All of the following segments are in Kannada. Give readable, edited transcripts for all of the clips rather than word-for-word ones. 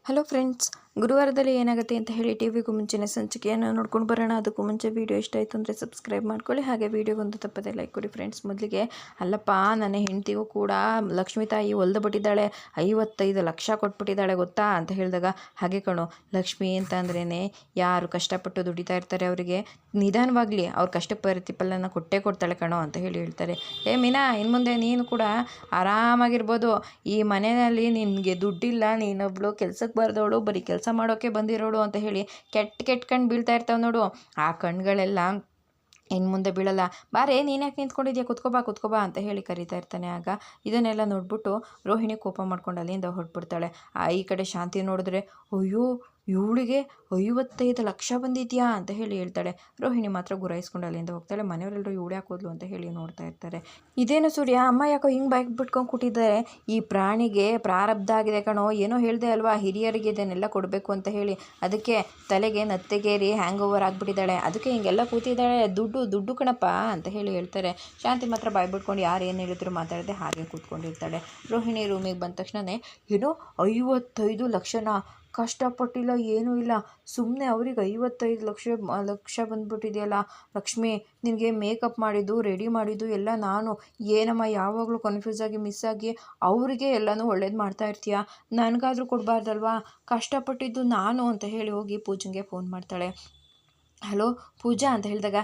ಹಲೋ ಫ್ರೆಂಡ್ಸ್, ಗುರುವಾರದಲ್ಲಿ ಏನಾಗುತ್ತೆ ಅಂತ ಹೇಳಿ ಟಿವಿಗೂ ಮುಂಚಿನ ಸಂಚಿಕೆಯನ್ನು ನೋಡ್ಕೊಂಡು ಬರೋಣ. ಅದಕ್ಕೂ ಮುಂಚೆ ವಿಡಿಯೋ ಇಷ್ಟ ಆಯಿತು ಅಂದರೆ ಸಬ್ಸ್ಕ್ರೈಬ್ ಮಾಡ್ಕೊಳ್ಳಿ. ಹಾಗೆ ವಿಡಿಯೋಗೊಂದು ತಪ್ಪದೆ ಲೈಕ್ ಕೊಡಿ ಫ್ರೆಂಡ್ಸ್. ಮೊದಲಿಗೆ ಅಲ್ಲಪ್ಪ, ನನ್ನ ಹೆಂಡತಿಗೂ ಕೂಡ ಲಕ್ಷ್ಮೀ ತಾಯಿ ಹೊಲ್ದು ಬಿಟ್ಟಿದ್ದಾಳೆ, 55 ಲಕ್ಷ ಕೊಟ್ಬಿಟ್ಟಿದ್ದಾಳೆ ಗೊತ್ತಾ ಅಂತ ಹೇಳಿದಾಗ, ಹಾಗೆ ಕಣೋ, ಲಕ್ಷ್ಮಿ ಅಂತ ಅಂದ್ರೇ ಯಾರು ಕಷ್ಟಪಟ್ಟು ದುಡಿತಾ ಇರ್ತಾರೆ ಅವರಿಗೆ ನಿಧಾನವಾಗಲಿ ಅವ್ರ ಕಷ್ಟಕ್ಕೆ ಪ್ರತಿಫಲನ ಕೊಟ್ಟೇ ಕೊಡ್ತಾಳೆ ಕಣೋ ಅಂತ ಹೇಳ್ತಾರೆ. ಮೀನಾ, ಇನ್ನು ಮುಂದೆ ನೀನು ಕೂಡ ಆರಾಮಾಗಿರ್ಬೋದು. ಈ ಮನೆಯಲ್ಲಿ ನಿನಗೆ ದುಡ್ಡಿಲ್ಲ, ನೀನೊಬ್ಳು ಕೆಲಸಕ್ಕೆ ಬರ್ದವಳು, ಬರೀ ಕೆಲಸ ಮಾಡೋಕ್ಕೆ ಬಂದಿರೋಳು ಅಂತ ಹೇಳಿ ಕೆಟ್ಟ ಕಣ್ಣು ಬೀಳ್ತಾ ಇರ್ತಾವೆ ನೋಡು. ಆ ಕಣ್ಗಳೆಲ್ಲ ಇನ್ನು ಮುಂದೆ ಬೀಳಲ್ಲ. ಬಾರೇ, ನೀನು ಯಾಕೆ ನಿಂತ್ಕೊಂಡಿದ್ಯಾ, ಕುತ್ಕೋಬಾ ಅಂತ ಹೇಳಿ ಕರೀತಾ ಇರ್ತಾನೆ. ಆಗ ಇದನ್ನೆಲ್ಲ ನೋಡ್ಬಿಟ್ಟು ರೋಹಿಣಿ ಕೋಪ ಮಾಡ್ಕೊಂಡು ಅಲ್ಲಿಂದ ಹೊರಟ್ಬಿಡ್ತಾಳೆ. ಈ ಕಡೆ ಶಾಂತಿ ನೋಡಿದ್ರೆ, ಅಯ್ಯೋ ಇವಳಿಗೆ 55 ಲಕ್ಷ ಬಂದಿದ್ಯಾ ಅಂತ ಹೇಳಿ ಹೇಳ್ತಾಳೆ. ರೋಹಿಣಿ ಮಾತ್ರ ಗುರಾಯಿಸ್ಕೊಂಡು ಅಲ್ಲಿಂದ ಹೋಗ್ತಾಳೆ. ಮನೆಯವರೆಲ್ಲರೂ ಇವಳು ಯಾಕೆ ಹೋದ್ಲು ಅಂತ ಹೇಳಿ ನೋಡ್ತಾ ಇರ್ತಾರೆ. ಇದೇನು ಸೂರ್ಯ, ಅಮ್ಮ ಯಾಕೋ ಹಿಂಗೆ ಬೈಕ್ ಬಿಟ್ಕೊಂಡು ಕೂತಿದ್ದಾರೆ, ಈ ಪ್ರಾಣಿಗೆ ಪ್ರಾರಬ್ಧ ಆಗಿದೆ ಕಣೋ, ಏನೋ ಹೇಳಿದೆ ಅಲ್ವಾ ಹಿರಿಯರಿಗೆ ಇದನ್ನೆಲ್ಲ ಕೊಡಬೇಕು ಅಂತ ಹೇಳಿ, ಅದಕ್ಕೆ ತಲೆಗೆ ನತ್ತೆಗೇರಿ ಹ್ಯಾಂಗ್ ಓವರ್ ಆಗಿಬಿಟ್ಟಿದ್ದಾಳೆ, ಅದಕ್ಕೆ ಹಿಂಗೆಲ್ಲ ಕೂತಿದ್ದಾಳೆ, ದುಡ್ಡು ಕಣಪ್ಪ ಅಂತ ಹೇಳಿ ಹೇಳ್ತಾರೆ. ಶಾಂತಿ ಮಾತ್ರ ಬಾಯ್ ಬಿಟ್ಕೊಂಡು ಯಾರು ಏನು ಹೇಳಿದ್ರು ಮಾತಾಡದೆ ಹಾಗೆ ಕೂತ್ಕೊಂಡಿರ್ತಾಳೆ. ರೋಹಿಣಿ ರೂಮಿಗೆ ಬಂದ ತಕ್ಷಣವೇ, ಏನೋ 55 ಲಕ್ಷನ, ಕಷ್ಟಪಟ್ಟಿಲ್ಲ ಏನೂ ಇಲ್ಲ, ಸುಮ್ಮನೆ ಅವ್ರಿಗೆ 55 ಲಕ್ಷ ಬಂದ್ಬಿಟ್ಟಿದೆಯಲ್ಲ ಲಕ್ಷ್ಮಿ, ನಿನಗೆ ಮೇಕಪ್ ಮಾಡಿದ್ದು ರೆಡಿ ಮಾಡಿದ್ದು ಎಲ್ಲ ನಾನು, ಏನಮ್ಮ ಯಾವಾಗಲೂ ಕನ್ಫ್ಯೂಸ್ ಆಗಿ ಮಿಸ್ ಆಗಿ ಅವರಿಗೆ ಎಲ್ಲನೂ ಒಳ್ಳೇದು ಮಾಡ್ತಾ ಇರ್ತೀಯ, ನನಗಾದರೂ ಕೊಡಬಾರ್ದಲ್ವಾ, ಕಷ್ಟಪಟ್ಟಿದ್ದು ನಾನು ಅಂತ ಹೇಳಿ ಹೋಗಿ ಪೂಜನ್ಗೆ ಫೋನ್ ಮಾಡ್ತಾಳೆ. ಹಲೋ ಪೂಜಾ ಅಂತ ಹೇಳಿದಾಗ,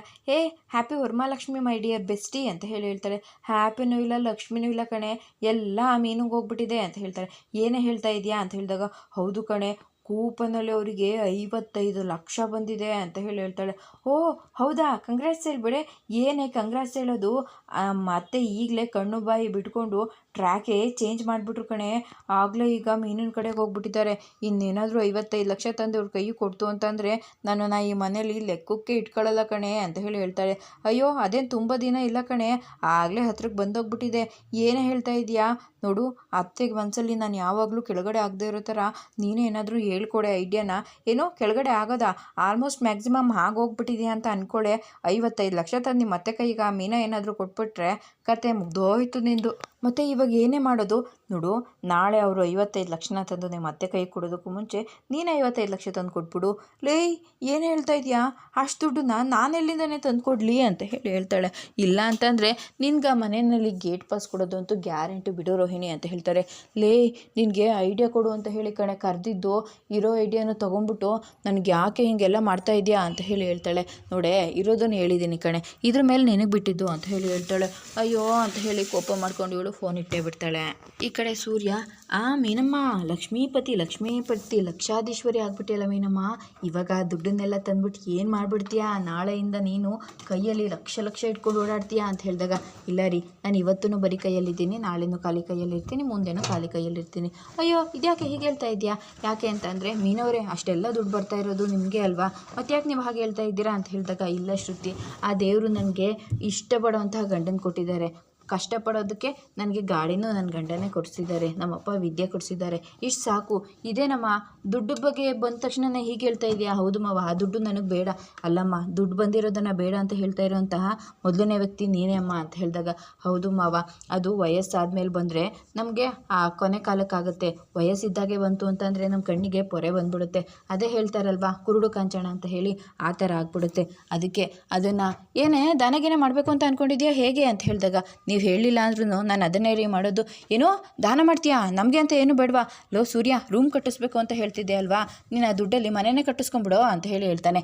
happy Varamahalakshmi my dear bestie ಅಂತ ಹೇಳಿ ಹೇಳ್ತಾಳೆ. ಹ್ಯಾಪಿನೂ ಇಲ್ಲ ಲಕ್ಷ್ಮಿನೂ ಇಲ್ಲ ಕಣೆ, ಎಲ್ಲ ಮೀನಿಗೆ ಹೋಗ್ಬಿಟ್ಟಿದೆ ಅಂತ ಹೇಳ್ತಾಳೆ. ಏನೇ ಹೇಳ್ತಾ ಇದೆಯಾ ಅಂತ ಹೇಳಿದಾಗ, ಹೌದು ಕಣೆ, ಕೂಪನಲ್ಲಿ ಅವರಿಗೆ 55 ಲಕ್ಷ ಬಂದಿದೆ ಅಂತ ಹೇಳಿ ಹೇಳ್ತಾಳೆ. ಓ ಹೌದಾ, ಕಂಗ್ರಾಟ್ಸ್ ಹೇಳ್ಬಿಡೆ. ಏನೇ ಕಂಗ್ರಾಟ್ಸ್ ಹೇಳೋದು, ಮತ್ತೆ ಈಗಲೇ ಕಣ್ಣು ಬಾಯಿ ಬಿಟ್ಕೊಂಡು ಟ್ರ್ಯಾಕೇ ಚೇಂಜ್ ಮಾಡಿಬಿಟ್ರು ಕಣೆ, ಆಗಲೇ ಈಗ ಮೀನಿನ ಕಡೆಗೆ ಹೋಗ್ಬಿಟ್ಟಿದ್ದಾರೆ, ಇನ್ನೇನಾದರೂ 55 ಲಕ್ಷ ತಂದು ಅವ್ರ ಕೈಗೆ ಕೊಡ್ತು ಅಂತಂದರೆ ನನ್ನನ್ನು ಈ ಮನೇಲಿ ಲೆಕ್ಕಕ್ಕೆ ಇಟ್ಕೊಳ್ಳಲ್ಲ ಕಣೆ ಅಂತ ಹೇಳಿ ಹೇಳ್ತಾಳೆ. ಅಯ್ಯೋ ಅದೇನು ತುಂಬ ದಿನ ಇಲ್ಲ ಕಣೆ, ಆಗಲೇ ಹತ್ರಕ್ಕೆ ಬಂದೋಗ್ಬಿಟ್ಟಿದೆ, ಏನೇ ಹೇಳ್ತಾ ಇದೆಯಾ ನೋಡು, ಅತ್ತೆಗೆ ಒಂದ್ಸಲಿ ನಾನು ಯಾವಾಗಲೂ ಕೆಳಗಡೆ ಆಗದೆ ಇರೋ ಥರ ನೀನೇ ಏನಾದರೂ ಹೇಳ್ಕೊಡೆ ಐಡಿಯಾನ. ಏನೋ ಕೆಳಗಡೆ ಆಗೋದಾ, ಆಲ್ಮೋಸ್ಟ್ ಮ್ಯಾಕ್ಸಿಮಮ್ ಆಗೋಗ್ಬಿಟ್ಟಿದೆಯಾ ಅಂತ ಅಂದ್ಕೊಳ್ಳೆ, 55 ಲಕ್ಷ ತಂದು ನಿಮ್ಮ ಅತ್ತೆ ಕೈಗೆ ಆ ಮೀನ ಏನಾದರೂ ಕೊಟ್ಬಿಟ್ರೆ ಕತೆ ಮುಗ್ದೋಯ್ತು ನಿಂದು. ಮತ್ತು ಇವಾಗ ಏನೇ ಮಾಡೋದು ನೋಡು, ನಾಳೆ ಅವರು 55 ಲಕ್ಷನ ತಂದು ನಿಮ್ಮ ಅತ್ತೆ ಕೈಗೆ ಕೊಡೋದಕ್ಕೂ ಮುಂಚೆ ನೀನು 55 ಲಕ್ಷ ತಂದು ಕೊಟ್ಬಿಡು. ಏನು ಹೇಳ್ತಾ ಇದೆಯಾ, ಅಷ್ಟು ದುಡ್ಡನ್ನ ನಾನೆಲ್ಲಿಂದನೇ ತಂದು ಕೊಡಲಿ ಅಂತ ಹೇಳಿ ಹೇಳ್ತಾಳೆ. ಇಲ್ಲ ಅಂತಂದರೆ ನಿನ್ಗೆ ಮನೆಯಲ್ಲಿ ಗೇಟ್ ಪಾಸ್ ಕೊಡೋದು ಅಂತೂ ಗ್ಯಾರಂಟಿ ಬಿಡೋ ರೋಹಿಣಿ ಅಂತ ಹೇಳ್ತಾರೆ. ನಿನಗೆ ಐಡಿಯಾ ಕೊಡು ಅಂತ ಹೇಳಿ ಕಣೆ ಕರೆದಿದ್ದು, ಇರೋ ಐಡಿಯಾನು ತೊಗೊಂಡ್ಬಿಟ್ಟು ನನಗೆ ಯಾಕೆ ಹೀಗೆಲ್ಲ ಮಾಡ್ತಾ ಇದೆಯಾ ಅಂತ ಹೇಳಿ ಹೇಳ್ತಾಳೆ. ನೋಡೆ, ಇರೋದನ್ನು ಹೇಳಿದ್ದೀನಿ ಕಣೆ, ಇದ್ರ ಮೇಲೆ ನಿನಗೆ ಬಿಟ್ಟಿದ್ದು ಅಂತ ಹೇಳಿ ಹೇಳ್ತಾಳೆ. ಅಯ್ಯೋ ಅಂತ ಹೇಳಿ ಕೋಪ ಮಾಡ್ಕೊಂಡು ಇವಳು ಫೋನ್ ಇಟ್ಟೇ ಬಿಡ್ತಾಳೆ. ಈ ಕಡೆ ಸೂರ್ಯ, ಮೀನಮ್ಮ ಲಕ್ಷ್ಮೀಪತಿ ಲಕ್ಷಾಧೀಶ್ವರಿ ಆಗ್ಬಿಟ್ಟಿಯಲ್ಲ ಮೀನಮ್ಮ, ಇವಾಗ ದುಡ್ಡನ್ನೆಲ್ಲ ತಂದ್ಬಿಟ್ಟು ಏನು ಮಾಡಿಬಿಡ್ತೀಯಾ, ನಾಳೆಯಿಂದ ನೀನು ಕೈಯಲ್ಲಿ ಲಕ್ಷ ಇಟ್ಕೊಂಡು ಓಡಾಡ್ತೀಯಾ ಅಂತ ಹೇಳಿದಾಗ, ಇಲ್ಲ ರೀ, ನಾನು ಇವತ್ತೂ ಬರೀ ಕೈಯಲ್ಲಿದ್ದೀನಿ, ನಾಳೆನೂ ಖಾಲಿ ಕೈಯಲ್ಲಿರ್ತೀನಿ, ಮುಂದೆನೂ ಖಾಲಿ ಕೈಯಲ್ಲಿರ್ತೀನಿ. ಅಯ್ಯೋ ಇದ್ಯಾಕೆ ಹೀಗೆ ಹೇಳ್ತಾ ಇದೆಯಾ, ಯಾಕೆ ಅಂತಂದರೆ ಮೀನವರೇ ಅಷ್ಟೆಲ್ಲ ದುಡ್ಡು ಬರ್ತಾ ಇರೋದು ನಿಮಗೆ ಅಲ್ವಾ, ಮತ್ತೆ ಯಾಕೆ ನೀವು ಹಾಗೆ ಹೇಳ್ತಾ ಇದ್ದೀರಾ ಅಂತ ಹೇಳಿದಾಗ, ಇಲ್ಲ ಶ್ರುತಿ, ಆ ದೇವರು ನನಗೆ ಇಷ್ಟಪಡುವಂತಹ ಗಂಡನ ಕೊಟ್ಟಿದ್ದಾರೆ, ಕಷ್ಟಪಡೋದಕ್ಕೆ ನನಗೆ ಗಾಡಿನೂ ನನ್ನ ಗಂಡನೇ ಕೊಡಿಸಿದ್ದಾರೆ, ನಮ್ಮಪ್ಪ ವಿದ್ಯೆ ಕೊಡಿಸಿದ್ದಾರೆ, ಇಷ್ಟು ಸಾಕು. ಇದೇನಮ್ಮ ದುಡ್ಡು ಬಗ್ಗೆ ಬಂದ ತಕ್ಷಣವೇ ಹೀಗೆ ಹೇಳ್ತಾ ಇದೆಯಾ. ಹೌದು ಮಾವ, ಆ ದುಡ್ಡು ನನಗೆ ಬೇಡ. ಅಲ್ಲಮ್ಮ, ದುಡ್ಡು ಬಂದಿರೋದನ್ನು ಬೇಡ ಅಂತ ಹೇಳ್ತಾ ಇರೋಂತಹ ಮೊದಲನೇ ವ್ಯಕ್ತಿ ನೀನೇ ಅಮ್ಮ ಅಂತ ಹೇಳಿದಾಗ, ಹೌದು ಮಾವ, ಅದು ವಯಸ್ಸಾದ್ಮೇಲೆ ಬಂದರೆ ನಮಗೆ ಆ ಕೊನೆ ಕಾಲಕ್ಕಾಗುತ್ತೆ, ವಯಸ್ಸಿದ್ದಾಗೆ ಬಂತು ಅಂತಂದರೆ ನಮ್ಮ ಕಣ್ಣಿಗೆ ಪೊರೆ ಬಂದ್ಬಿಡುತ್ತೆ, ಅದೇ ಹೇಳ್ತಾರಲ್ವಾ ಕುರುಡು ಕಾಂಚನ ಅಂತ ಹೇಳಿ, ಆ ಥರ ಆಗ್ಬಿಡುತ್ತೆ. ಅದಕ್ಕೆ ಅದನ್ನು ಏನೇ ದಾನಗೇನೆ ಮಾಡಬೇಕು ಅಂತ ಅಂದ್ಕೊಂಡಿದ್ಯಾ ಹೇಗೆ ಅಂತ ಹೇಳಿದಾಗ, ನೀವು ಹೇಳಿಲ್ಲ ಅಂದ್ರೂ ನಾನು ಅದನ್ನೇ ರೀ ಮಾಡೋದು. ಏನೋ ದಾನ ಮಾಡ್ತೀಯಾ, ನಮಗೆ ಅಂತ ಏನು ಬೇಡವಾ, ಲೋ ಸೂರ್ಯ, ರೂಮ್ ಕಟ್ಟಿಸ್ಬೇಕು ಅಂತ ಹೇಳ್ತಿದ್ದೆ ಅಲ್ವಾ, ನೀನು ಆ ದುಡ್ಡಲ್ಲಿ ಮನೆಯೇ ಕಟ್ಟಿಸ್ಕೊಂಬಿಡೋ ಅಂತ ಹೇಳಿ ಹೇಳ್ತಾನೆ.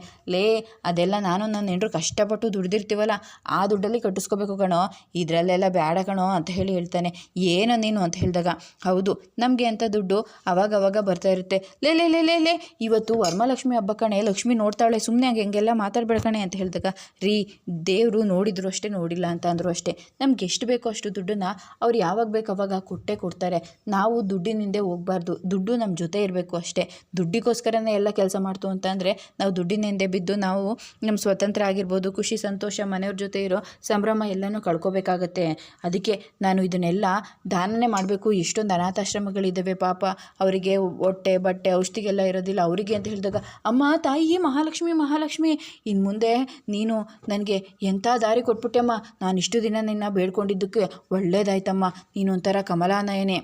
ಅದೆಲ್ಲ ನಾನು ನನ್ನ ಹೆಂಡ್ರು ಕಷ್ಟಪಟ್ಟು ದುಡ್ದಿರ್ತೀವಲ್ಲ, ಆ ದುಡ್ಡಲ್ಲಿ ಕಟ್ಟಿಸ್ಕೋಬೇಕು ಕಣೋ, ಇದರಲ್ಲೆಲ್ಲ ಬೇಡ ಕಣೋ ಅಂತ ಹೇಳಿ ಹೇಳ್ತಾನೆ. ಏನೋ ನೀನು ಅಂತ ಹೇಳಿದಾಗ, ಹೌದು ನಮಗೆ ಅಂತ ದುಡ್ಡು ಅವಾಗವಾಗ ಬರ್ತಾ ಇರುತ್ತೆ. ಲೇ ಇವತ್ತು ವರಮಹಾಲಕ್ಷ್ಮಿ ಹಬ್ಬ ಕಣೆ, ಲಕ್ಷ್ಮಿ ನೋಡ್ತಾಳೆ, ಸುಮ್ಮನೆ ಹೆಂಗೆಲ್ಲ ಮಾತಾಡ್ಬೇಡ ಕಣೆ ಅಂತ ಹೇಳಿದಾಗ, ರೀ, ದೇವರು ನೋಡಿದ್ರು ಅಷ್ಟೇ, ನೋಡಿಲ್ಲ ಅಂತ ಅಂದರು ಅಷ್ಟೇ, ನಮ್ಗೆ ಎಷ್ಟು ಬೇಕೋ ಅಷ್ಟು ದುಡ್ಡನ್ನು ಅವ್ರು ಯಾವಾಗ ಬೇಕು ಅವಾಗ ಕೊಡ್ತಾರೆ. ನಾವು ದುಡ್ಡಿನಿಂದೆ ಹೋಗಬಾರ್ದು, ದುಡ್ಡು ನಮ್ಮ ಜೊತೆ ಇರಬೇಕು ಅಷ್ಟೇ. ದುಡ್ಡಿಗೋಸ್ಕರನೇ ಎಲ್ಲ ಕೆಲಸ ಮಾಡ್ತು ಅಂತಂದರೆ ನಾವು ದುಡ್ಡಿನಿಂದೆ ಬಿದ್ದು ನಾವು ನಮ್ಮ ಸ್ವತಂತ್ರ ಆಗಿರ್ಬೋದು, ಖುಷಿ ಸಂತೋಷ, ಮನೆಯವ್ರ ಜೊತೆ ಇರೋ ಸಂಭ್ರಮ ಎಲ್ಲನೂ ಕಳ್ಕೊಬೇಕಾಗತ್ತೆ. ಅದಕ್ಕೆ ನಾನು ಇದನ್ನೆಲ್ಲ ದಾನನೇ ಮಾಡಬೇಕು. ಎಷ್ಟೊಂದು ಅನಾಥಾಶ್ರಮಗಳಿದ್ದಾವೆ, ಪಾಪ ಅವರಿಗೆ ಹೊಟ್ಟೆ ಬಟ್ಟೆ ಔಷಧಿಗೆಲ್ಲ ಇರೋದಿಲ್ಲ ಅವರಿಗೆ ಅಂತ ಹೇಳಿದಾಗ, ಅಮ್ಮ ತಾಯಿ ಮಹಾಲಕ್ಷ್ಮಿ, ಇನ್ನು ಮುಂದೆ ನೀನು ನನಗೆ ಎಂಥ ದಾರಿ ಕೊಟ್ಬಿಟ್ಟೆಮ್ಮ, ನಾನು ಇಷ್ಟು ದಿನ ನಿನ್ನ ಬೇಡ್ಕೊಂಡಿದ್ದಕ್ಕೆ ಒಳ್ಳೇದಾಯ್ತಮ್ಮ, ನೀನೊಂಥರ ಕಮಲಾನಯನೇ,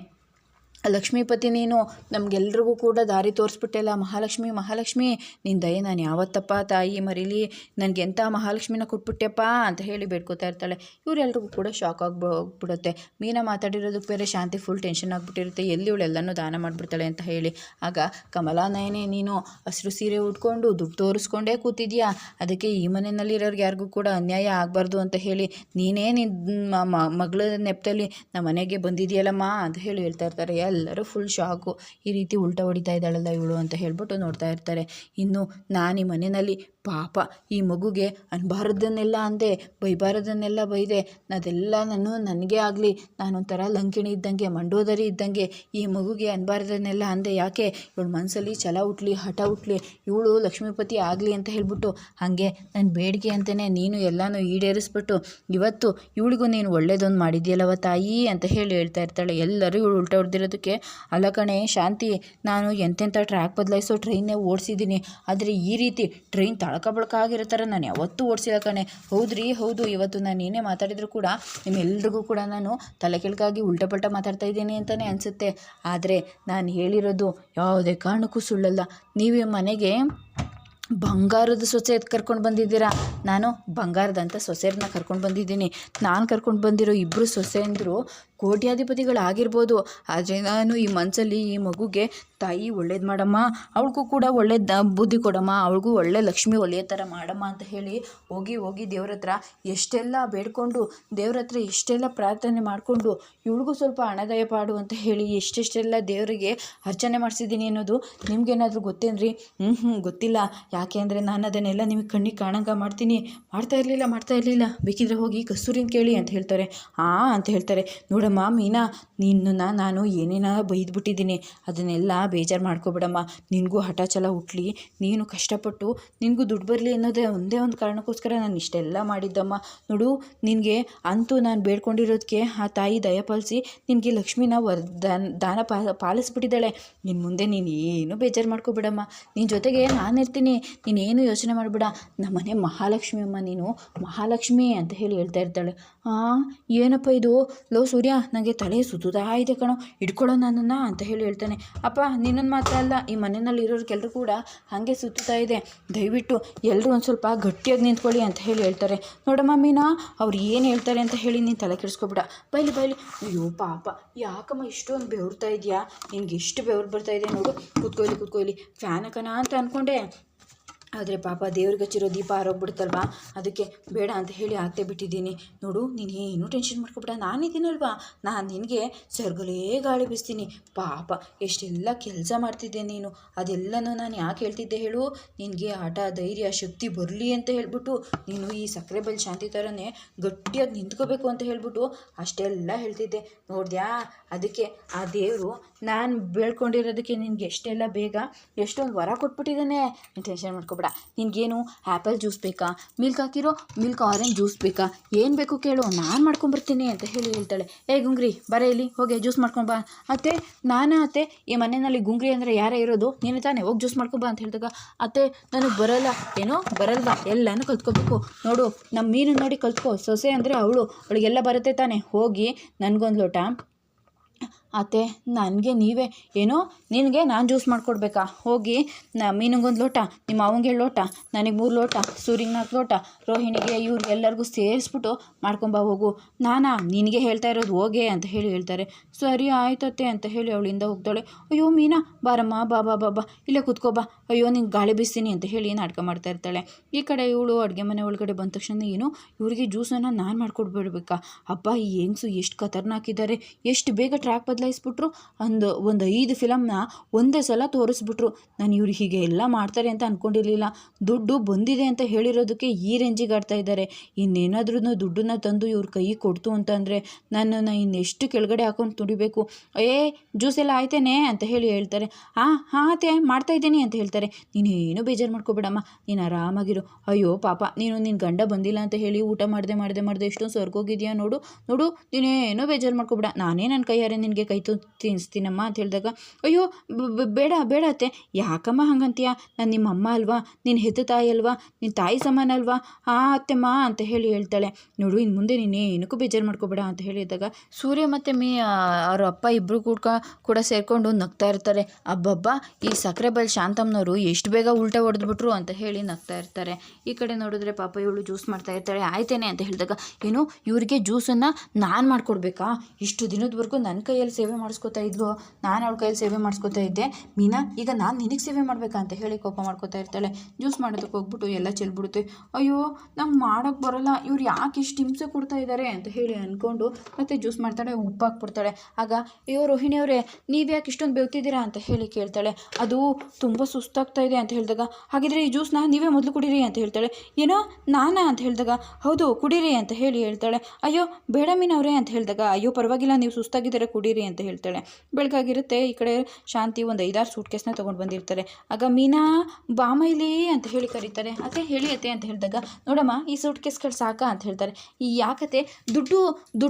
ಲಕ್ಷ್ಮೀಪತಿ ನೀನು ನಮಗೆಲ್ರಿಗೂ ಕೂಡ ದಾರಿ ತೋರಿಸ್ಬಿಟ್ಟೆಲ್ಲ ಮಹಾಲಕ್ಷ್ಮಿ ಮಹಾಲಕ್ಷ್ಮಿ ನಿನ್ನ ದಯೆ ನಾನು ಯಾವತ್ತಪ್ಪ ತಾಯಿ ಮರೀಲಿ, ನನಗೆ ಎಂಥ ಮಹಾಲಕ್ಷ್ಮಿನ ಕೊಟ್ಬಿಟ್ಟೆಪ್ಪ ಅಂತ ಹೇಳಿ ಬೇಡ್ಕೋತಾ ಇರ್ತಾಳೆ. ಇವರೆಲ್ರಿಗೂ ಕೂಡ ಶಾಕ್ ಆಗಿಬಿಡುತ್ತೆ. ಮೀನಾ ಮಾತಾಡಿರೋದಕ್ಕೆ ಬೇರೆ ಶಾಂತಿ ಫುಲ್ ಟೆನ್ಷನ್ ಆಗಿಬಿಟ್ಟಿರುತ್ತೆ, ಎಲ್ಲಿ ಇವಳೆಲ್ಲನೂ ದಾನ ಮಾಡಿಬಿಡ್ತಾಳೆ ಅಂತ ಹೇಳಿ. ಆಗ ಕಮಲಾನಯನೇ ನೀನು ಹಸಿರು ಸೀರೆ ಉಟ್ಕೊಂಡು ದುಡ್ಡು ತೋರಿಸ್ಕೊಂಡೇ ಕೂತಿದ್ಯಾ, ಅದಕ್ಕೆ ಈ ಮನೆಯಲ್ಲಿರೋರ್ಗೆ ಯಾರಿಗೂ ಕೂಡ ಅನ್ಯಾಯ ಆಗಬಾರ್ದು ಅಂತ ಹೇಳಿ ನೀನೇ ನಿನ್ನ ಮಗಳ ನೆಪದಲ್ಲಿ ನಮ್ಮ ಮನೆಗೆ ಬಂದಿದೆಯಲ್ಲಮ್ಮ ಅಂತ ಹೇಳಿ ಹೇಳ್ತಾ ಇರ್ತಾರೆ. ಎಲ್ಲರೂ ಫುಲ್ ಶಾಕು, ಈ ರೀತಿ ಉಲ್ಟಾ ಹೊಡಿತಾ ಇದ್ದಾಳಲ್ಲ ಇವಳು ಅಂತ ಹೇಳ್ಬಿಟ್ಟು ನೋಡ್ತಾ ಇರ್ತಾರೆ. ಇನ್ನು ನಾನು ಈ ಮನೆಯಲ್ಲಿ ಪಾಪ ಈ ಮಗುಗೆ ಅನ್ಬಾರದನ್ನೆಲ್ಲ ಅಂದೆ, ಬೈಬಾರದನ್ನೆಲ್ಲ ಬೈದೆ, ಅದೆಲ್ಲ ನನಗೆ ಆಗಲಿ ನಾನೊಂಥರ ಲಂಕಿಣಿ ಇದ್ದಂಗೆ, ಮಂಡೋದರಿ ಇದ್ದಂಗೆ ಈ ಮಗುಗೆ ಅನ್ಬಾರ್ದನ್ನೆಲ್ಲ ಅಂದೆ. ಯಾಕೆ ಇವಳು ಮನಸ್ಸಲ್ಲಿ ಛಲ ಹುಟ್ಲಿ, ಹಠ ಹುಟ್ಲಿ, ಇವಳು ಲಕ್ಷ್ಮೀಪತಿ ಆಗಲಿ ಅಂತ ಹೇಳ್ಬಿಟ್ಟು ಹಾಗೆ ನನ್ನ ಬೇಡಿಕೆ ಅಂತಲೇ ನೀನು ಎಲ್ಲನೂ ಈಡೇರಿಸ್ಬಿಟ್ಟು ಇವತ್ತು ಇವಳಿಗೂ ನೀನು ಒಳ್ಳೇದೊಂದು ಮಾಡಿದ್ಯಲ್ಲವ ತಾಯಿ ಅಂತ ಹೇಳಿ ಹೇಳ್ತಾ ಇರ್ತಾಳೆ. ಎಲ್ಲರೂ ಇವಳು ಉಲ್ಟಾ ಹೊಡೆದಿರೋದಕ್ಕೆ, ಅಲ್ಲ ಕಣೆ ಶಾಂತಿ, ನಾನು ಎಂತೆಂಥ ಟ್ರ್ಯಾಕ್ ಬದಲಾಯಿಸೋ ಟ್ರೈನ್ನೇ ಓಡಿಸಿದ್ದೀನಿ, ಆದರೆ ಈ ರೀತಿ ಟ್ರೈನ್ ತಳಕ ಬಳಕ ಆಗಿರೋ ಥರ ನಾನು ಯಾವತ್ತೂ ಓಡಿಸಿಲ್ಲ ಕಣೆ. ಹೌದ್ರಿ ಹೌದು, ಇವತ್ತು ನಾನು ಏನೇ ಮಾತಾಡಿದರೂ ಕೂಡ ನಿಮ್ಮೆಲ್ರಿಗೂ ಕೂಡ ನಾನು ತಲೆ ಕೆಳಗಾಗಿ ಉಲ್ಟಾ ಪಲ್ಟಾ ಮಾತಾಡ್ತಾ ಇದ್ದೀನಿ ಅಂತಲೇ ಅನಿಸುತ್ತೆ. ಆದರೆ ನಾನು ಹೇಳಿರೋದು ಯಾವುದೇ ಕಾರಣಕ್ಕೂ ಸುಳ್ಳಲ್ಲ. ನೀವು ಮನೆಗೆ ಬಂಗಾರದ ಸೊಸೆ ಕರ್ಕೊಂಡು ಬಂದಿದ್ದೀರಾ, ನಾನು ಬಂಗಾರದಂಥ ಸೊಸೆಯರನ್ನ ಕರ್ಕೊಂಡು ಬಂದಿದ್ದೀನಿ. ನಾನು ಕರ್ಕೊಂಡು ಬಂದಿರೋ ಇಬ್ಬರು ಸೊಸೆಯಂದರು ಕೋಟ್ಯಾಧಿಪತಿಗಳಾಗಿರ್ಬೋದು, ಆದರೆ ನಾನು ಈ ಮನಸ್ಸಲ್ಲಿ ಈ ಮಗುಗೆ ತಾಯಿ ಒಳ್ಳೇದು ಮಾಡಮ್ಮ, ಅವಳಿಗೂ ಕೂಡ ಒಳ್ಳೆ ಬುದ್ಧಿ ಕೊಡಮ್ಮ, ಅವಳಿಗೂ ಒಳ್ಳೆ ಲಕ್ಷ್ಮಿ ಒಳ್ಳೆಯ ಥರ ಮಾಡಮ್ಮ ಅಂತ ಹೇಳಿ ಹೋಗಿ ದೇವ್ರ ಹತ್ರ ಎಷ್ಟೆಲ್ಲ ಬೇಡ್ಕೊಂಡು, ದೇವ್ರ ಹತ್ರ ಎಷ್ಟೆಲ್ಲ ಪ್ರಾರ್ಥನೆ ಮಾಡಿಕೊಂಡು, ಇವಳಿಗೂ ಸ್ವಲ್ಪ ಹಣದಯ ಪಾಡು ಅಂತ ಹೇಳಿ ಎಷ್ಟೆಷ್ಟೆಲ್ಲ ದೇವರಿಗೆ ಅರ್ಚನೆ ಮಾಡಿಸಿದ್ದೀನಿ ಅನ್ನೋದು ನಿಮ್ಗೇನಾದರೂ ಗೊತ್ತೇನ್ರಿ? ಗೊತ್ತಿಲ್ಲ. ಯಾಕೆ ಅಂದರೆ ನಾನು ಅದನ್ನೆಲ್ಲ ನಿಮಗೆ ಕಣ್ಣಿಗೆ ಕಾಣಂಗೆ ಮಾಡ್ತಾ ಇರಲಿಲ್ಲ. ಬೇಕಿದ್ರೆ ಹೋಗಿ ಕಸ್ತೂರಿನ ಕೇಳಿ ಅಂತ ಹೇಳ್ತಾರೆ. ಅಂತ ಹೇಳ್ತಾರೆ. ನೋಡಮ್ಮ ಮೀನಾ, ನಿನ್ನನ್ನು ನಾನು ಏನೇನೋ ಬೈದ್ಬಿಟ್ಟಿದ್ದೀನಿ, ಅದನ್ನೆಲ್ಲ ಬೇಜಾರು ಮಾಡ್ಕೊಬಿಡಮ್ಮ. ನಿನಗೂ ಹಠ ಛಲ ಹುಟ್ಲಿ, ನೀನು ಕಷ್ಟಪಟ್ಟು ನಿನಗೂ ದುಡ್ಡು ಬರಲಿ ಅನ್ನೋದೇ ಒಂದೇ ಒಂದು ಕಾರಣಕ್ಕೋಸ್ಕರ ನಾನು ಇಷ್ಟೆಲ್ಲ ಮಾಡಿದ್ದಮ್ಮ. ನೋಡು, ನಿನಗೆ ಅಂತೂ ನಾನು ಬೇಡ್ಕೊಂಡಿರೋದಕ್ಕೆ ಆ ತಾಯಿ ದಯಪಾಲಿಸಿ ನಿನಗೆ ಲಕ್ಷ್ಮಿನ ದಾನ ಪಾಲಿಸ್ಬಿಟ್ಟಿದ್ದಾಳೆ. ನಿನ್ನ ಮುಂದೆ ನೀನು ಏನು ಬೇಜಾರು ಮಾಡ್ಕೊಬಿಡಮ್ಮ, ನಿನ್ನ ಜೊತೆಗೆ ನಾನು ಇರ್ತೀನಿ, ನೀನೇನು ಯೋಚನೆ ಮಾಡಬೇಡ. ನಮ್ಮನೆ ಮಹಾಲಕ್ಷ್ಮಿ ಅಮ್ಮ, ನೀನು ಮಹಾಲಕ್ಷ್ಮಿ ಅಂತ ಹೇಳಿ ಹೇಳ್ತಾ ಇರ್ತಾಳೆ. ಏನಪ್ಪ ಇದು, ಲೋ ಸೂರ್ಯ, ನನಗೆ ತಲೆ ಸುತ್ತುತ್ತಾ ಇದೆ ಕಣೋ, ಇಟ್ಕೊಳ್ಳೋ ನನ್ನನ್ನು ಅಂತ ಹೇಳಿ ಹೇಳ್ತಾನೆ. ಅಪ್ಪ ನಿನ್ನನ್ನು ಮಾತ್ರ ಅಲ್ಲ, ಈ ಮನೆಯಲ್ಲಿ ಇರೋರಿಗೆಲ್ಲರೂ ಕೂಡ ಹಾಗೆ ಸುತ್ತುತ್ತಾ ಇದೆ, ದಯವಿಟ್ಟು ಎಲ್ಲರೂ ಒಂದು ಸ್ವಲ್ಪ ಗಟ್ಟಿಯಾಗಿ ನಿಂತ್ಕೊಳ್ಳಿ ಅಂತ ಹೇಳಿ ಹೇಳ್ತಾರೆ. ನೋಡಮ್ಮ ಮೀನಾ, ಅವ್ರು ಏನು ಹೇಳ್ತಾರೆ ಅಂತ ಹೇಳಿ ನೀನು ತಲೆ ಕೆಡಿಸ್ಕೊಬಿಡ, ಬೈಲಿ. ಅಯ್ಯೋ ಪಾಪ, ಯಾಕಮ್ಮ ಇಷ್ಟೊಂದು ಬೆವರ್ತಾ ಇದೆಯಾ, ನಿನ್ಗೆ ಎಷ್ಟು ಬೆವರು ಬರ್ತಾ ಇದೆ ನೋಡು, ಕೂತ್ಕೊಳ್ಳಿ ಫ್ಯಾನ್ ಹಾಕೋಣ ಅಂತ ಅಂದ್ಕೊಂಡೆ, ಆದರೆ ಪಾಪ ದೇವ್ರಿಗೆ ಹಚ್ಚಿರೋ ದೀಪ ಆರೋಗ್ಬಿಡುತ್ತಲ್ವಾ, ಅದಕ್ಕೆ ಬೇಡ ಅಂತ ಹೇಳಿ ಆಗ್ತೇ ಬಿಟ್ಟಿದ್ದೀನಿ. ನೋಡು, ನೀನು ಏನು ಟೆನ್ಷನ್ ಮಾಡ್ಕೊಬೇಡ, ನಾನಿದ್ದೀನಲ್ವಾ, ನಾನು ನಿನಗೆ ಸರ್ಗಲೇ ಗಾಳಿ ಬೀಸ್ತೀನಿ. ಪಾಪ ಎಷ್ಟೆಲ್ಲ ಕೆಲಸ ಮಾಡ್ತಿದ್ದೆ ನೀನು, ಅದೆಲ್ಲನೂ ನಾನು ಯಾಕೆ ಹೇಳ್ತಿದ್ದೆ ಹೇಳು, ನಿನಗೆ ಆಟ ಧೈರ್ಯ ಶಕ್ತಿ ಬರಲಿ ಅಂತ ಹೇಳ್ಬಿಟ್ಟು, ನೀನು ಈ ಸಕ್ಕರೆ ಬಲ್ ಶಾಂತಿ ಥರನೇ ಗಟ್ಟಿಯಾಗಿ ನಿಂತ್ಕೋಬೇಕು ಅಂತ ಹೇಳ್ಬಿಟ್ಟು ಅಷ್ಟೆಲ್ಲ ಹೇಳ್ತಿದ್ದೆ, ನೋಡಿದ್ಯಾ? ಅದಕ್ಕೆ ಆ ದೇವರು ನಾನು ಬೇಳ್ಕೊಂಡಿರೋದಕ್ಕೆ ನಿನಗೆ ಎಷ್ಟೆಲ್ಲ ಬೇಗ ಎಷ್ಟೊಂದು ವರ ಕೊಟ್ಬಿಟ್ಟಿದ್ದಾನೆ. ನೀನು ಟೆನ್ಷನ್ ಮಾಡ್ಕೊಬೇಡ. ನಿನಗೇನು ಆ್ಯಪಲ್ ಜ್ಯೂಸ್ ಬೇಕಾ, ಮಿಲ್ಕ್ ಹಾಕಿರೋ ಮಿಲ್ಕ್ ಆರೆಂಜ್ ಜ್ಯೂಸ್ ಬೇಕಾ, ಏನು ಬೇಕು ಕೇಳು, ನಾನು ಮಾಡ್ಕೊಂಬರ್ತೀನಿ ಅಂತ ಹೇಳಿ ಹೇಳ್ತಾಳೆ. ಗುಂಗ್ರಿ ಬರ ಇಲ್ಲಿ, ಹೋಗಿ ಜ್ಯೂಸ್ ಮಾಡ್ಕೊಂಬಾ. ಅತ್ತೆ ಅತ್ತೆ, ಈ ಮನೆಯಲ್ಲಿ ಗುಂಗ್ರಿ ಅಂದರೆ ಯಾರೇ ಇರೋದು, ನೀನು ತಾನೇ, ಹೋಗಿ ಜ್ಯೂಸ್ ಮಾಡ್ಕೊಂಬಾ ಅಂತ ಹೇಳಿದಾಗ, ಅತ್ತೆ ನನಗೆ ಬರಲ್ವಾ, ಎಲ್ಲನೂ ಕಲ್ತ್ಕೋಬೇಕು. ನೋಡು, ನಮ್ಮ ಮೀನು ನೋಡಿ ಕಲ್ತ್ಕೋ, ಸೊಸೆ ಅಂದರೆ ಅವಳಿಗೆಲ್ಲ ಬರುತ್ತೆ ತಾನೇ, ಹೋಗಿ ನನಗೊಂದು ಲೋಟ. ಅತ್ತೆ ನನಗೆ ನೀವೇ ನಿನಗೆ ನಾನು ಜ್ಯೂಸ್ ಮಾಡಿಕೊಡ್ಬೇಕಾ, ಹೋಗಿ ಮೀನಿಗೊಂದು ಲೋಟ, ನಿಮ್ಮ ಮಾವಂಗೆ ಲೋಟ, ನನಗೆ 3 ಲೋಟ, ಸೂರಿಗೆ 4 ಲೋಟ, ರೋಹಿಣಿಗೆ ಇವ್ರಿಗೆಲ್ಲರಿಗೂ ಸೇರಿಸ್ಬಿಟ್ಟು ಮಾಡ್ಕೊಂಬ ಹೋಗು. ನಿನಗೆ ಹೇಳ್ತಾ ಇರೋದು ಹೋಗೆ ಅಂತ ಹೇಳಿ ಹೇಳ್ತಾರೆ. ಸರಿ ಆಯ್ತತ್ತೆ ಅಂತ ಹೇಳಿ ಅವಳಿಂದ ಹೋಗ್ತಾಳೆ. ಅಯ್ಯೋ ಮೀನಾ ಬಾರಮ್ಮ, ಬಾ ಇಲ್ಲೇ ಕೂತ್ಕೋಬಾ, ಅಯ್ಯೋ ನಿಂಗೆ ಗಾಳಿ ಬೀಸ್ತೀನಿ ಅಂತ ಹೇಳಿ ನಾಟಕ ಮಾಡ್ತಾ ಇರ್ತಾಳೆ. ಈ ಕಡೆ ಇವಳು ಅಡುಗೆ ಮನೆ ಒಳಗಡೆ ಬಂದ ತಕ್ಷಣ ಇವರಿಗೆ ಜ್ಯೂಸನ್ನು ನಾನು ಮಾಡಿಕೊಡ್ಬಿಡ್ಬೇಕಾ, ಅಪ್ಪ ಈ ಹೆಂಗ್ಸು ಎಷ್ಟು ಖತರ್ನಾಕಿದ್ದಾರೆ, ಎಷ್ಟು ಬೇಗ ಟ್ರ್ಯಾಕ್ ಬದಲಾಯಿಸ್ಬಿಟ್ರು, ಒಂದು 5 ಫಿಲಮ್ನ ಒಂದೇ ಸಲ ತೋರಿಸ್ಬಿಟ್ರು. ನಾನು ಇವ್ರು ಹೀಗೆ ಎಲ್ಲ ಮಾಡ್ತಾರೆ ಅಂತ ಅಂದ್ಕೊಂಡಿರಲಿಲ್ಲ. ದುಡ್ಡು ಬಂದಿದೆ ಅಂತ ಹೇಳಿರೋದಕ್ಕೆ ಈ ರೇಂಜಿಗೆ ಆಡ್ತಾ ಇದ್ದಾರೆ. ಇನ್ನೇನಾದ್ರೂ ದುಡ್ಡನ್ನ ತಂದು ಇವ್ರ ಕೈ ಕೊಡ್ತು ಅಂತಂದರೆ ನನ್ನನ್ನು ಇನ್ನೆಷ್ಟು ಕೆಳಗಡೆ ಹಾಕೊಂಡು ತುಡಿಬೇಕು. ಜ್ಯೂಸ್ ಎಲ್ಲ ಆಯ್ತೇನೆ ಅಂತ ಹೇಳಿ ಹೇಳ್ತಾರೆ. ಹಾಂ ಅತ್ತೆ ಮಾಡ್ತಾ ಇದ್ದೀನಿ ಅಂತ ಹೇಳ್ತಾರೆ. ನೀನೇನು ಬೇಜಾರು ಮಾಡ್ಕೊಬೇಡಮ್ಮ, ನೀನು ಆರಾಮಾಗಿರು. ಅಯ್ಯೋ ಪಾಪ, ನೀನು ನಿನ್ನ ಗಂಡ ಬಂದಿಲ್ಲ ಅಂತ ಹೇಳಿ ಊಟ ಮಾಡದೆ ಎಷ್ಟೊಂದು ಸ್ವರ್ಗೋಗಿದೆಯಾ ನೋಡು, ನೀನೇನೋ ಬೇಜಾರು ಮಾಡ್ಕೊಬೇಡ, ನಾನೇ ನನ್ನ ಕೈಯಾರೆ ನಿನಗೆ ಕೈ ತಿನ್ನಿಸ್ತೀನಮ್ಮ ಅಂತ ಹೇಳಿದಾಗ, ಅಯ್ಯೋ ಬೇಡ ಬೇಡ ಅತ್ತೆ, ಯಾಕಮ್ಮ ಹಂಗಂತೀಯ, ನಾನು ನಿಮ್ಮ ಅಮ್ಮ ಅಲ್ವಾ, ನಿನ್ನ ಹೆತ್ತ ತಾಯಿ ಅಲ್ವಾ, ನಿನ್ನ ತಾಯಿ ಸಮಾನ ಅಲ್ವಾ, ಅತ್ತೆಮ್ಮ ಅಂತ ಹೇಳ್ತಾಳೆ. ನೋಡು ಇನ್ನು ಮುಂದೆ ನೀನು ಏನಕ್ಕೂ ಬೇಜಾರು ಮಾಡ್ಕೋಬೇಡ ಅಂತ ಹೇಳಿದಾಗ ಸೂರ್ಯ ಮತ್ತು ಅವ್ರ ಅಪ್ಪ ಇಬ್ಬರು ಕೂಡ ಸೇರಿಕೊಂಡು ನಗ್ತಾ ಇರ್ತಾರೆ. ಅಬ್ಬಬ್ಬ ಈ ಸಕ್ಕರೆ ಬೈಲ್ ಶಾಂತಮ್ಮನವರು ಎಷ್ಟು ಬೇಗ ಉಲ್ಟಾ ಹೊಡೆದ್ಬಿಟ್ರು ಅಂತ ಹೇಳಿ ನಗ್ತಾ ಇರ್ತಾರೆ. ಈ ಕಡೆ ನೋಡಿದ್ರೆ ಪಾಪ ಇವಳು ಜ್ಯೂಸ್ ಮಾಡ್ತಾ ಇರ್ತಾಳೆ. ಆಯ್ತೇನೆ ಅಂತ ಹೇಳಿದಾಗ, ಏನು ಇವರಿಗೆ ಜ್ಯೂಸನ್ನು ನಾನು ಮಾಡಿಕೊಡ್ಬೇಕಾ, ಇಷ್ಟು ದಿನದವರೆಗೂ ನನ್ನ ಕೈಯಲ್ಲಿ ಸೇವೆ ಮಾಡಿಸ್ಕೊತಾ ಇದ್ಲು, ನಾನು ಅವಳ ಕೈಯಲ್ಲಿ ಸೇವೆ ಮಾಡಿಸ್ಕೊತಾ ಇದ್ದೆ, ಮೀನಾ ಈಗ ನಾನು ನಿನಗೆ ಸೇವೆ ಮಾಡಬೇಕಾ ಅಂತ ಹೇಳಿ ಕೋಪ ಮಾಡ್ಕೊತಾ ಇರ್ತಾಳೆ. ಜ್ಯೂಸ್ ಮಾಡೋದಕ್ಕೆ ಹೋಗ್ಬಿಟ್ಟು ಎಲ್ಲ ಚೆಲ್ಬಿಡುತ್ತೆ. ಅಯ್ಯೋ ನಂಗೆ ಮಾಡೋಕ್ಕೆ ಬರೋಲ್ಲ, ಇವ್ರು ಯಾಕೆ ಇಷ್ಟು ಹಿಂಸೆ ಕೊಡ್ತಾ ಇದ್ದಾರೆ ಅಂತ ಹೇಳಿ ಅಂದ್ಕೊಂಡು ಮತ್ತೆ ಜ್ಯೂಸ್ ಮಾಡ್ತಾಳೆ, ಉಪ್ಪು ಹಾಕ್ಬಿಡ್ತಾಳೆ. ಆಗ ಅಯ್ಯೋ ರೋಹಿಣಿ ಅವರೇ, ನೀವು ಯಾಕೆ ಇಷ್ಟೊಂದು ಬೆವ್ತಿದ್ದೀರಾ ಅಂತ ಹೇಳಿ ಕೇಳ್ತಾಳೆ. ಅದು ತುಂಬ ಸುಸ್ತಾಗ್ತಾ ಇದೆ ಅಂತ ಹೇಳಿದಾಗ, ಹಾಗಿದ್ರೆ ಈ ಜ್ಯೂಸ್ನ ನೀವೇ ಮೊದಲು ಕುಡೀರಿ ಅಂತ ಹೇಳ್ತಾಳೆ. ಏನೋ ನಾನಾ ಅಂತ ಹೇಳಿದಾಗ, ಹೌದು ಕುಡೀರಿ ಅಂತ ಹೇಳಿ ಹೇಳ್ತಾಳೆ. ಅಯ್ಯೋ ಬೇಡ ಮೀನವ್ರೆ ಅಂತ ಹೇಳಿದಾಗ, ಅಯ್ಯೋ ಪರವಾಗಿಲ್ಲ ನೀವು ಸುಸ್ತಾಗಿದ್ದಾರೆ ಕುಡೀರಿ ಅಂತ ಹೇಳ್ತಾಳೆ. ಬೆಳಗಾಗಿರುತ್ತೆ. ಈ ಕಡೆ ಶಾಂತಿ ಒಂದು 5-6 ಸೂಟ್ಕೇಸ್ನ ತೊಗೊಂಡು ಬಂದಿರ್ತಾರೆ. ಆಗ ಮೀನಾ ಬಾಮೈಲಿ ಅಂತ ಹೇಳಿ ಕರೀತಾರೆ. ಅತ್ತೆ ಹೇಳಿ ಅತ್ತೆ ಅಂತ ಹೇಳಿದಾಗ, ನೋಡಮ್ಮ ಈ ಸೂಟ್ಕೇಸ್ಗಳು ಸಾಕಾ ಅಂತ ಹೇಳ್ತಾರೆ. ಈ ಯಾಕತ್ತೆ, ದುಡ್ಡು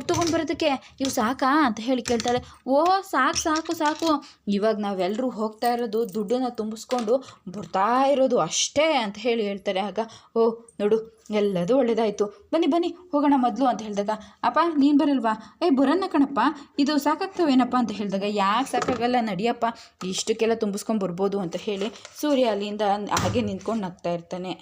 ತೊಗೊಂಡು ಬರೋದಕ್ಕೆ ಇವು ಸಾಕಾ ಅಂತ ಹೇಳಿ ಕೇಳ್ತಾಳೆ. ಓ ಸಾಕು ಇವಾಗ ನಾವೆಲ್ಲರೂ ಹೋಗ್ತಾ ಇರೋದು ದುಡ್ಡನ್ನು ತುಂಬಿಸ್ಕೊಂಡು ಬರ್ತಾ ಇರೋದು ಅಷ್ಟೇ ಅಂತ ಹೇಳಿ ಹೇಳ್ತಾರೆ. ಆಗ ಓ ನೋಡು ಎಲ್ಲದೂ ಒಳ್ಳೇದಾಯಿತು, ಬನ್ನಿ ಹೋಗೋಣ ಮೊದಲು ಅಂತ ಹೇಳಿದಾಗ, ಅಪ್ಪ ನೀನು ಬರಲ್ವಾ, ಬರೋಣ ಕಣಪ್ಪ, ಇದು ಸಾಕಾಗ್ತವೇನಪ್ಪ ಅಂತ ಹೇಳಿದಾಗ, ಯಾಕೆ ಸಾಕಾಗಲ್ಲ ನಡಿಯಪ್ಪ, ಇಷ್ಟಕ್ಕೆಲ್ಲ ತುಂಬಿಸ್ಕೊಂಡು ಬರ್ಬೋದು ಅಂತ ಹೇಳಿ ಸೂರ್ಯ ಅಲ್ಲಿಂದ ಹಾಗೆ ನಿಂತ್ಕೊಂಡು ನಗ್ತಾ ಇರ್ತಾನೆ.